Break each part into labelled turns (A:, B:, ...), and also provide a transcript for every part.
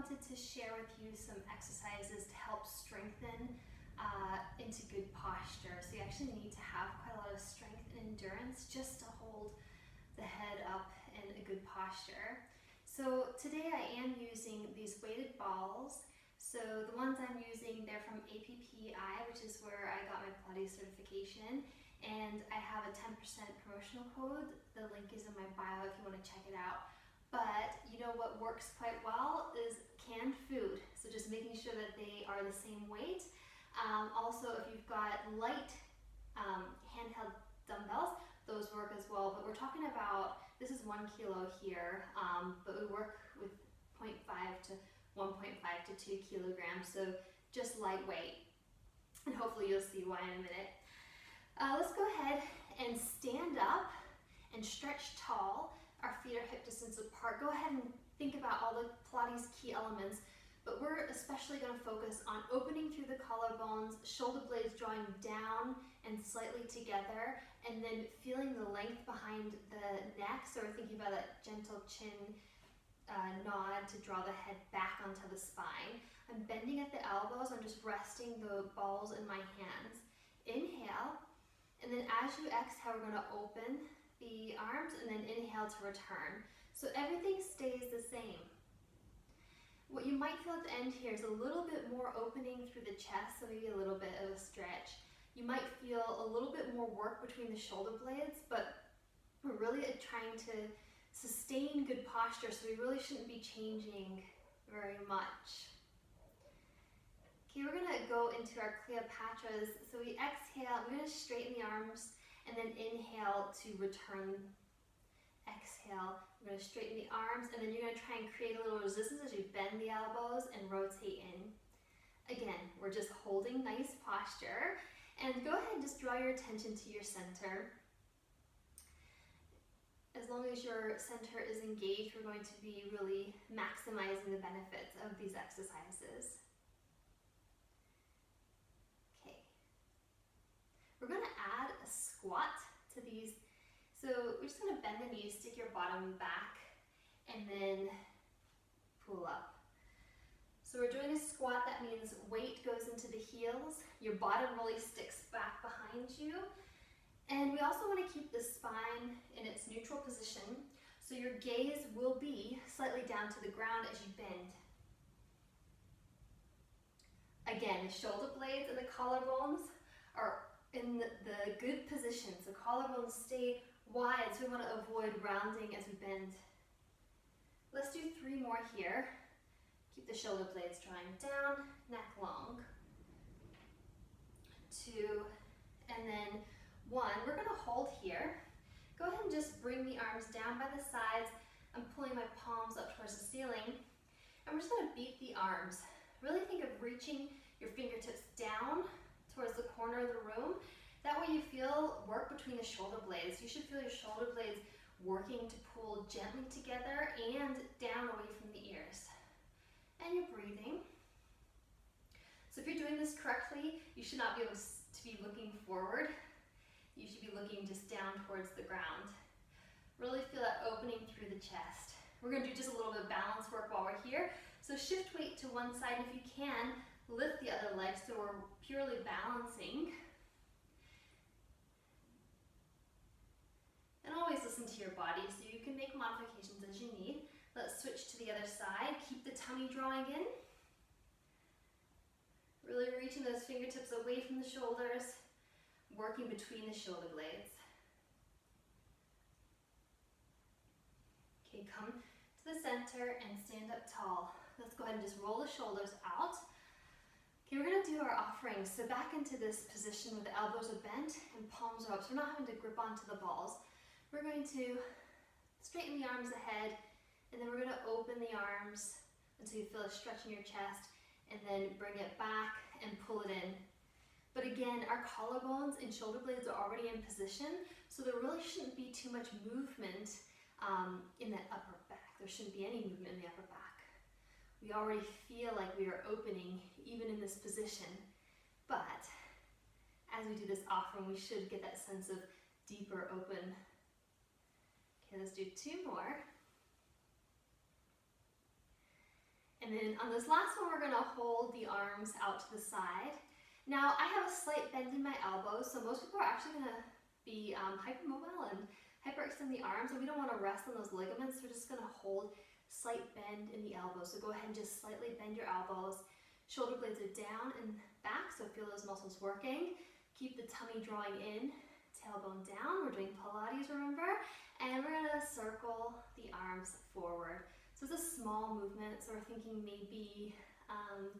A: wanted to share with you some exercises to help strengthen into good posture. So you actually need to have quite a lot of strength and endurance just to hold the head up in a good posture. So today I am using these weighted balls. So the ones I'm using, they're from APPI, which is where I got my Pilates certification. And I have a 10% promotional code. The link is in my bio if you want to check it out. But you know what works quite well is canned food. So just making sure that they are the same weight. Also, if you've got light handheld dumbbells, those work as well. But we're talking about, this is 1 kilo here, but we work with 0.5 to 1.5 to 2 kilograms. So just lightweight. And hopefully you'll see why in a minute. Let's go ahead and stand up and stretch tall. Our feet are hip distance apart. Go ahead and think about all the Pilates key elements, but we're especially going to focus on opening through the collarbones, shoulder blades drawing down and slightly together, and then feeling the length behind the neck. So we're thinking about that gentle chin nod to draw the head back onto the spine. I'm bending at the elbows. I'm just resting the balls in my hands. Inhale. And then as you exhale, we're going to open the arms and then inhale to return. So everything stays the same. What you might feel at the end here is a little bit more opening through the chest, so maybe a little bit of a stretch. You might feel a little bit more work between the shoulder blades, but we're really trying to sustain good posture, so we really shouldn't be changing very much. Okay, we're gonna go into our Cleopatras. So we exhale, we're gonna straighten the arms and then inhale to return. Exhale, we're gonna straighten the arms and then you're gonna try and create a little resistance as you bend the elbows and rotate in. Again, we're just holding nice posture. And go ahead and just draw your attention to your center. As long as your center is engaged, we're going to be really maximizing the benefits of these exercises. We're going to add a squat to these. So we're just going to bend the knees, stick your bottom back, and then pull up. So we're doing a squat. That means weight goes into the heels. Your bottom really sticks back behind you. And we also want to keep the spine in its neutral position. So your gaze will be slightly down to the ground as you bend. Again, the shoulder blades and the collarbones are in the good position, so collarbones stay wide, so we want to avoid rounding as we bend. Let's do 3 more here. Keep the shoulder blades drawing down, neck long. 2, and then 1. We're going to hold here. Go ahead and just bring the arms down by the sides. I'm pulling my palms up towards the ceiling. And we're just going to beat the arms. Really think of reaching your fingertips down towards the corner of the room. That way you feel work between the shoulder blades. You should feel your shoulder blades working to pull gently together and down away from the ears. And you're breathing. So if you're doing this correctly, you should not be able to be looking forward. You should be looking just down towards the ground. Really feel that opening through the chest. We're going to do just a little bit of balance work while we're here. So shift weight to one side, and if you can, lift the other leg so we're purely balancing. And always listen to your body so you can make modifications as you need. Let's switch to the other side. Keep the tummy drawing in. Really reaching those fingertips away from the shoulders, working between the shoulder blades. Okay, come to the center and stand up tall. Let's go ahead and just roll the shoulders out. Okay, we're going to do our offerings. So back into this position where the elbows are bent and palms are up. So we're not having to grip onto the balls. We're going to straighten the arms ahead, and then we're going to open the arms until you feel a stretch in your chest, and then bring it back and pull it in. But again, our collarbones and shoulder blades are already in position, so there really shouldn't be too much movement in that upper back. There shouldn't be any movement in the upper back. We already feel like we are opening even in this position, but as we do this offering, we should get that sense of deeper open. Okay, let's do 2 more. And then on this last one, we're gonna hold the arms out to the side. Now, I have a slight bend in my elbows, so most people are actually gonna be hypermobile and hyperextend the arms, and we don't wanna rest on those ligaments. We're just gonna hold slight bend in the elbows. So go ahead and just slightly bend your elbows. Shoulder blades are down and back, so feel those muscles working. Keep the tummy drawing in, tailbone down. We're doing Pilates, remember? And we're gonna circle the arms forward. So it's a small movement, so we're thinking maybe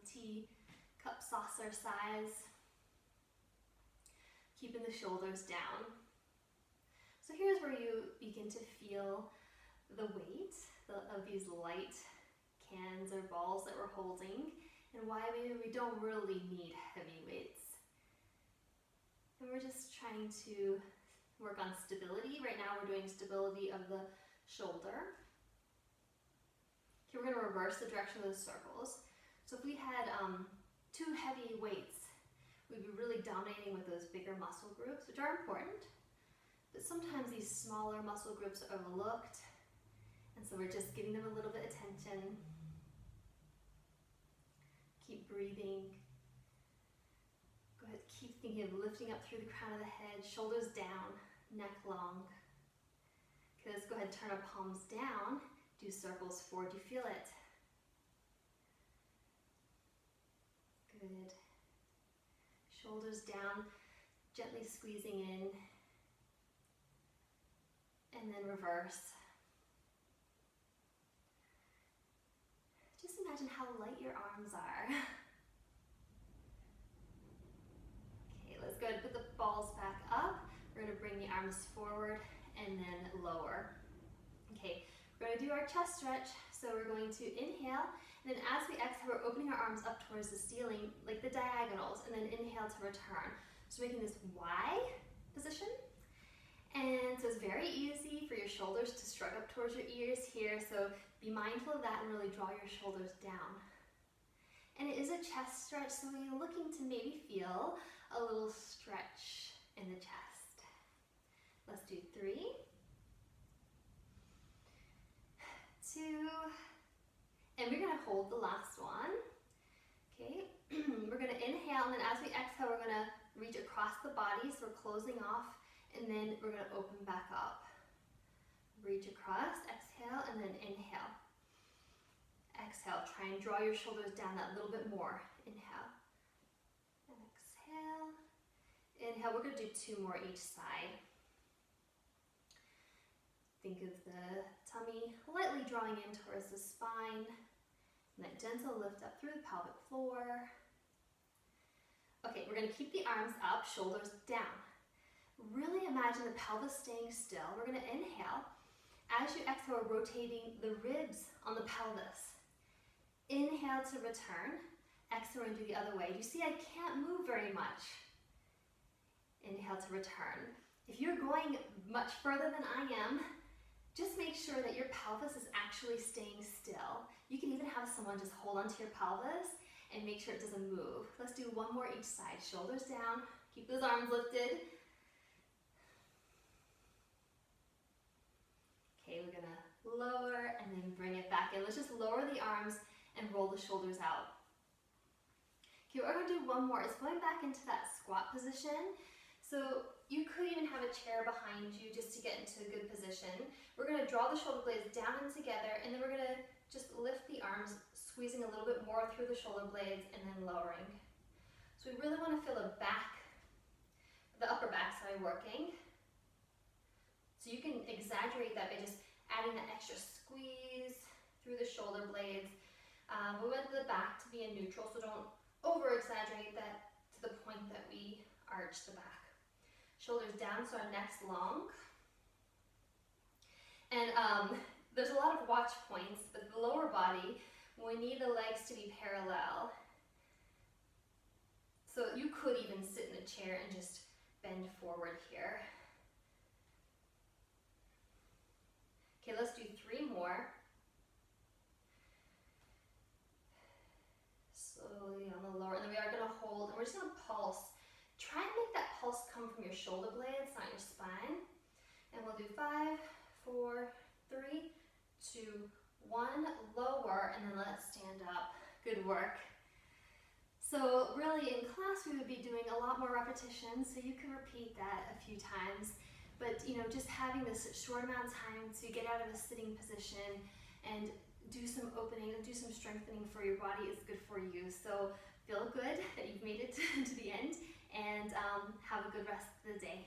A: teacup saucer size. Keeping the shoulders down. So here's where you begin to feel the weight of these light cans or balls that we're holding, and why maybe we don't really need heavy weights. And we're just trying to work on stability. Right now we're doing stability of the shoulder. Okay, we're going to reverse the direction of the circles. So if we had two heavy weights, we'd be really dominating with those bigger muscle groups, which are important, but sometimes these smaller muscle groups are overlooked, and so we're just giving them a little bit of attention. Keep breathing. Go ahead, keep thinking of lifting up through the crown of the head, shoulders down, neck long. Okay, let's go ahead and turn our palms down. Do circles forward. Do you feel it? Good. Shoulders down, gently squeezing in. And then reverse. Just imagine how light your arms are. Okay, let's go ahead and put the balls back up. We're going to bring the arms forward and then lower. Okay. We're going to do our chest stretch, so we're going to inhale, and then as we exhale, we're opening our arms up towards the ceiling, like the diagonals, and then inhale to return. So making this Y position, and so it's very easy for your shoulders to shrug up towards your ears here, so be mindful of that and really draw your shoulders down. And it is a chest stretch, so you're looking to maybe feel a little stretch in the chest. Let's do 3, 2, and we're going to hold the last one. Okay, we're going to inhale, and then as we exhale, we're going to reach across the body, so we're closing off, and then we're going to open back up. Reach across, exhale, and then inhale. Exhale, try and draw your shoulders down that little bit more. Inhale, and exhale. Inhale, we're going to do 2 more each side. Think of the tummy lightly drawing in towards the spine, and that gentle lift up through the pelvic floor. Okay, we're going to keep the arms up, shoulders down. Really imagine the pelvis staying still. We're going to inhale. As you exhale, we're rotating the ribs on the pelvis. Inhale to return. Exhale and do the other way. You see, I can't move very much. Inhale to return. If you're going much further than I am, just make sure that your pelvis is actually staying still. You can even have someone just hold onto your pelvis and make sure it doesn't move. Let's do 1 more each side. Shoulders down. Keep those arms lifted. Okay, we're gonna lower and then bring it back in. Let's just lower the arms and roll the shoulders out. Okay, we're gonna do 1 more. It's going back into that squat position. So you could even have a chair behind you just to get into a good position. We're gonna draw the shoulder blades down and together, and then we're gonna just lift the arms, squeezing a little bit more through the shoulder blades and then lowering. So we really wanna feel the upper back side working. So you can exaggerate that by just adding that extra squeeze through the shoulder blades. We want the back to be in neutral, so don't over-exaggerate that to the point that we arch the back. Shoulders down, so our neck's long. And there's a lot of watch points, but the lower body, we need the legs to be parallel. So you could even sit in a chair and just bend forward here. Okay, let's do 3 more. Slowly on the lower, and then we are gonna hold, and we're just gonna pulse. Try and make that pulse come from your shoulder blades, not your spine. And we'll do 5, 4, 3, 2, 1, lower, and then let's stand up. work. So really in class we would be doing a lot more repetitions, so you can repeat that a few times. But just having this short amount of time to get out of a sitting position and do some opening and do some strengthening for your body is good for you. So feel good that you've made it to the end, and have a good rest of the day.